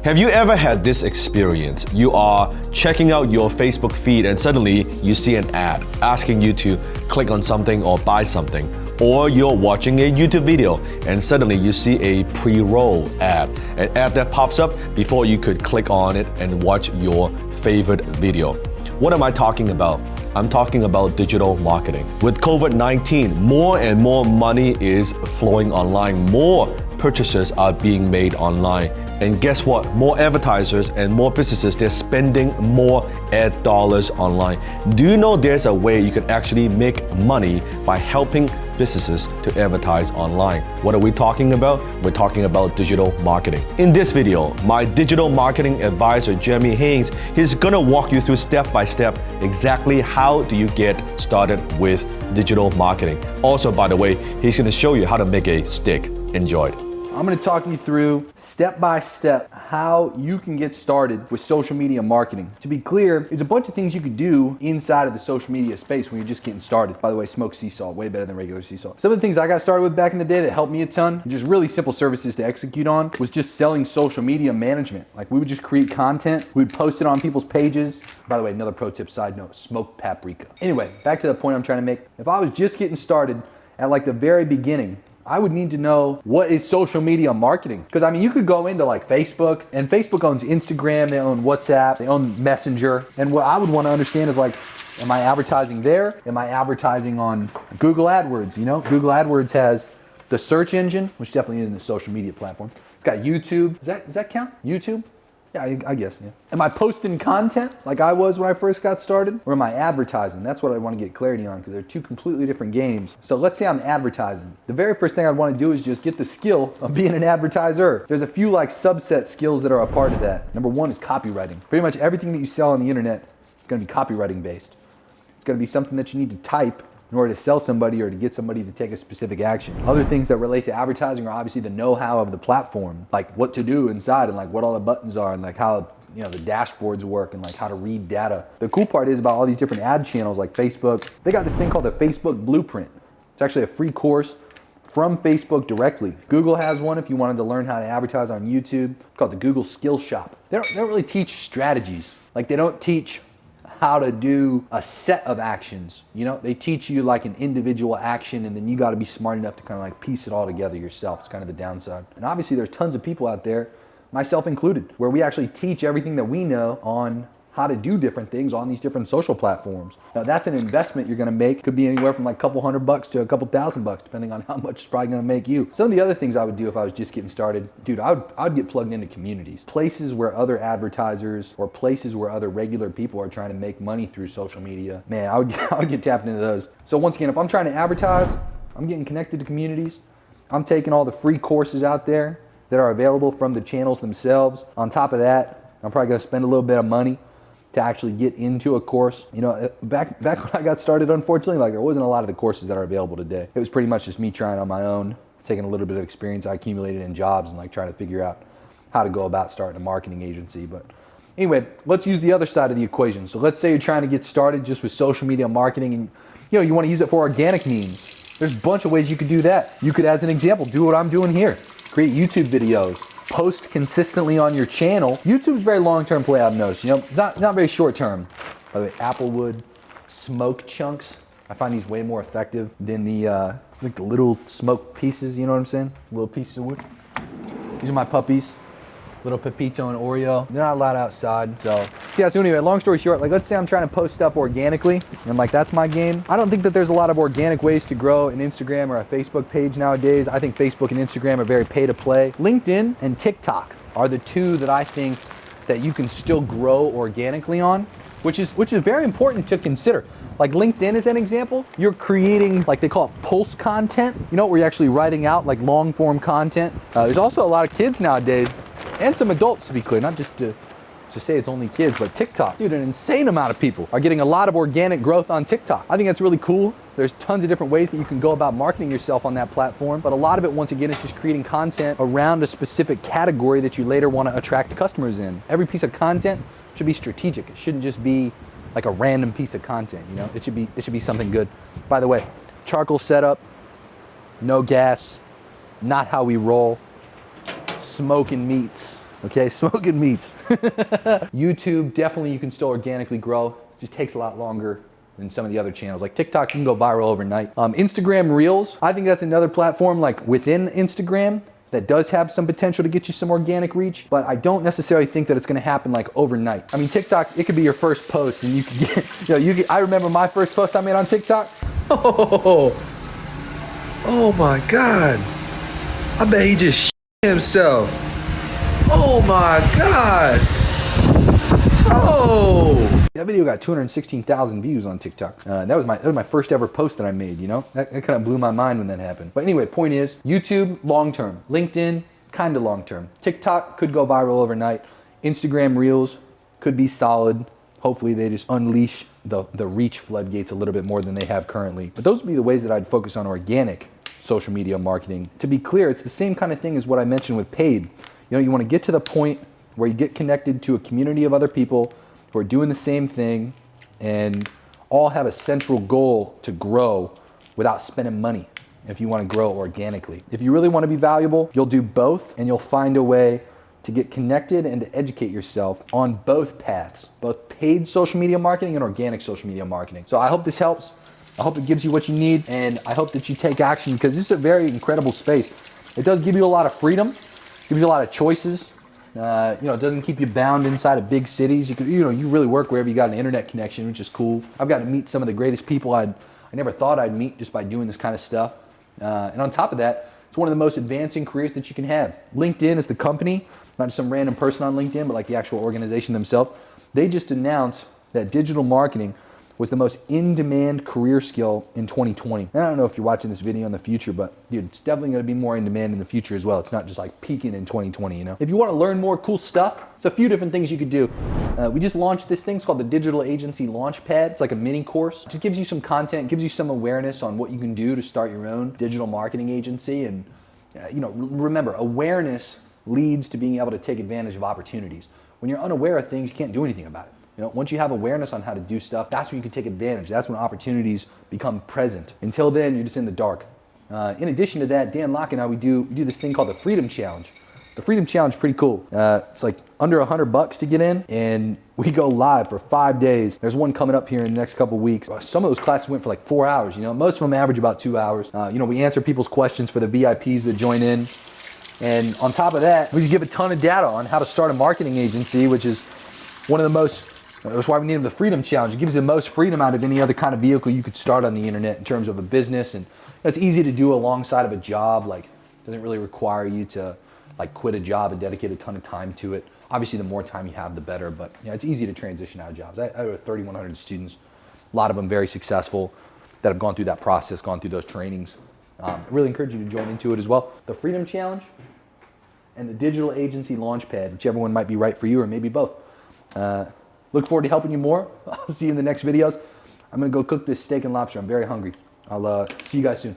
Have you ever had this experience? You are checking out your Facebook feed and suddenly you see an ad asking you to click on something or buy something. Or you're watching a YouTube video and suddenly you see a pre-roll ad, an ad that pops up before you could click on it and watch your favorite video. What am I talking about? I'm talking about digital marketing. With COVID-19, more and more money is flowing online. More purchases are being made online. And guess what? More advertisers and more businesses, they're spending more ad dollars online. Do you know there's a way you can actually make money by helping businesses to advertise online? What are we talking about? We're talking about digital marketing. In this video, my digital marketing advisor, Jeremy Haynes, he's gonna walk you through step by step exactly how do you get started with digital marketing. Also, by the way, he's gonna show you how to make a stick. Enjoy. I'm gonna talk you through step by step how you can get started with social media marketing. To be clear, there's a bunch of things you could do inside of the social media space when you're just getting started. By the way, smoked sea salt, way better than regular sea salt. Some of the things I got started with back in the day that helped me a ton, just really simple services to execute on, was just selling social media management. Like we would just create content, we'd post it on people's pages. By the way, another pro tip side note, smoked paprika. Anyway, back to the point I'm trying to make. If I was just getting started at like the very beginning, I would need to know what is social media marketing. Because I mean, you could go into like Facebook, and Facebook owns Instagram, they own WhatsApp, they own Messenger. And what I would want to understand is like, am I advertising there? Am I advertising on Google AdWords? You know, Google AdWords has the search engine, which definitely isn't a social media platform. It's got YouTube. Does that count? YouTube? Yeah, I guess, yeah. Am I posting content like I was when I first got started? Or am I advertising? That's what I want to get clarity on because they're two completely different games. So let's say I'm advertising. The very first thing I'd want to do is just get the skill of being an advertiser. There's a few like subset skills that are a part of that. Number one is copywriting. Pretty much everything that you sell on the internet is going to be copywriting based. It's going to be something that you need to type in order to sell somebody or to get somebody to take a specific action. Other things that relate to advertising are obviously the know-how of the platform, like what to do inside and like what all the buttons are and like how, you know, the dashboards work and like how to read data. The cool part is about all these different ad channels like Facebook, they got this thing called the Facebook Blueprint. It's actually a free course from Facebook directly. Google has one if you wanted to learn how to advertise on YouTube. It's called the Google Skill Shop. They don't really teach strategies. Like they don't teach how to do a set of actions. You know, they teach you like an individual action and then you got to be smart enough to kind of like piece it all together yourself. It's kind of the downside. And obviously there's tons of people out there, myself included, where we actually teach everything that we know on how to do different things on these different social platforms. Now that's an investment you're gonna make. Could be anywhere from like a couple $100 to a couple $1,000, depending on how much it's probably gonna make you. Some of the other things I would do if I was just getting started, dude, I'd get plugged into communities. Places where other advertisers or places where other regular people are trying to make money through social media. Man, I would get tapped into those. So once again, if I'm trying to advertise, I'm getting connected to communities. I'm taking all the free courses out there that are available from the channels themselves. On top of that, I'm probably gonna spend a little bit of money to actually get into a course. You know, back when I got started, unfortunately, like there wasn't a lot of the courses that are available today. It was pretty much just me trying on my own, taking a little bit of experience I accumulated in jobs and like trying to figure out how to go about starting a marketing agency. But anyway, let's use the other side of the equation. So let's say you're trying to get started just with social media marketing and you know, you want to use it for organic means. There's a bunch of ways you could do that. You could, as an example, do what I'm doing here. Create YouTube videos. Post consistently on your channel. YouTube's very long-term play, I've noticed. You know, not very short-term. By the way, Applewood smoke chunks. I find these way more effective than the like the little smoke pieces. You know what I'm saying? Little pieces of wood. These are my puppies. Little Pepito and Oreo. They're not allowed outside. So yeah, so anyway, long story short, like let's say I'm trying to post stuff organically and like that's my game. I don't think that there's a lot of organic ways to grow an Instagram or a Facebook page nowadays. I think Facebook and Instagram are very pay to play. LinkedIn and TikTok are the two that I think that you can still grow organically on, which is very important to consider. Like LinkedIn is an example. You're creating, like they call it pulse content, you know, where you're actually writing out like long form content. There's also a lot of kids nowadays and some adults, to be clear, not just to say it's only kids, but TikTok. Dude, an insane amount of people are getting a lot of organic growth on TikTok. I think that's really cool. There's tons of different ways that you can go about marketing yourself on that platform, but a lot of it, once again, is just creating content around a specific category that you later want to attract customers in. Every piece of content should be strategic. It shouldn't just be like a random piece of content, you know? It should be something good. By the way, charcoal setup, no gas, not how we roll, smoking meats, Okay, smoking meats. YouTube, definitely you can still organically grow. Just takes a lot longer than some of the other channels. Like TikTok, you can go viral overnight. Instagram Reels, I think that's another platform like within Instagram that does have some potential to get you some organic reach, but I don't necessarily think that it's gonna happen like overnight. I mean, TikTok, it could be your first post and you could get, I remember my first post I made on TikTok. Oh my God. I bet he just shit himself. Oh my God. Oh. That video got 216,000 views on TikTok. That was my first ever post that I made, you know? That kind of blew my mind when that happened. But anyway, point is, YouTube, long-term. LinkedIn, kind of long-term. TikTok could go viral overnight. Instagram Reels could be solid. Hopefully they just unleash the reach floodgates a little bit more than they have currently. But those would be the ways that I'd focus on organic social media marketing. To be clear, it's the same kind of thing as what I mentioned with paid. You know, you want to get to the point where you get connected to a community of other people who are doing the same thing and all have a central goal to grow without spending money if you want to grow organically. If you really want to be valuable, you'll do both and you'll find a way to get connected and to educate yourself on both paths, both paid social media marketing and organic social media marketing. So I hope this helps. I hope it gives you what you need, and I hope that you take action because this is a very incredible space. It does give you a lot of freedom, gives you a lot of choices. It doesn't keep you bound inside of big cities. You really work wherever you got an internet connection, which is cool. I've gotten to meet some of the greatest people I never thought I'd meet just by doing this kind of stuff. And on top of that, it's one of the most advancing careers that you can have. LinkedIn is the company, not just some random person on LinkedIn, but like the actual organization themselves. They just announced that digital marketing was the most in-demand career skill in 2020. And I don't know if you're watching this video in the future, but dude, it's definitely gonna be more in demand in the future as well. It's not just like peaking in 2020, you know? If you wanna learn more cool stuff, there's a few different things you could do. We just launched this thing, it's called the Digital Agency Launchpad. It's like a mini course. It just gives you some content, gives you some awareness on what you can do to start your own digital marketing agency. And remember, awareness leads to being able to take advantage of opportunities. When you're unaware of things, you can't do anything about it. Once you have awareness on how to do stuff, that's when you can take advantage. That's when opportunities become present. Until then, you're just in the dark. In addition to that, Dan Locke and I, we do this thing called the Freedom Challenge. The Freedom Challenge is pretty cool. It's like under $100 to get in, and we go live for 5 days. There's one coming up here in the next couple weeks. Some of those classes went for like 4 hours. Most of them average about 2 hours. We answer people's questions for the VIPs that join in. And on top of that, we just give a ton of data on how to start a marketing agency, which is one of the most, that's why we need the Freedom Challenge. It gives you the most freedom out of any other kind of vehicle you could start on the internet in terms of a business. And it's easy to do alongside of a job. Like, it doesn't really require you to like quit a job and dedicate a ton of time to it. Obviously, the more time you have, the better. But it's easy to transition out of jobs. I have 3,100 students, a lot of them very successful that have gone through that process, gone through those trainings. I really encourage you to join into it as well. The Freedom Challenge and the Digital Agency Launchpad, whichever one might be right for you, or maybe both. Look forward to helping you more. I'll see you in the next videos. I'm gonna go cook this steak and lobster. I'm very hungry. I'll see you guys soon.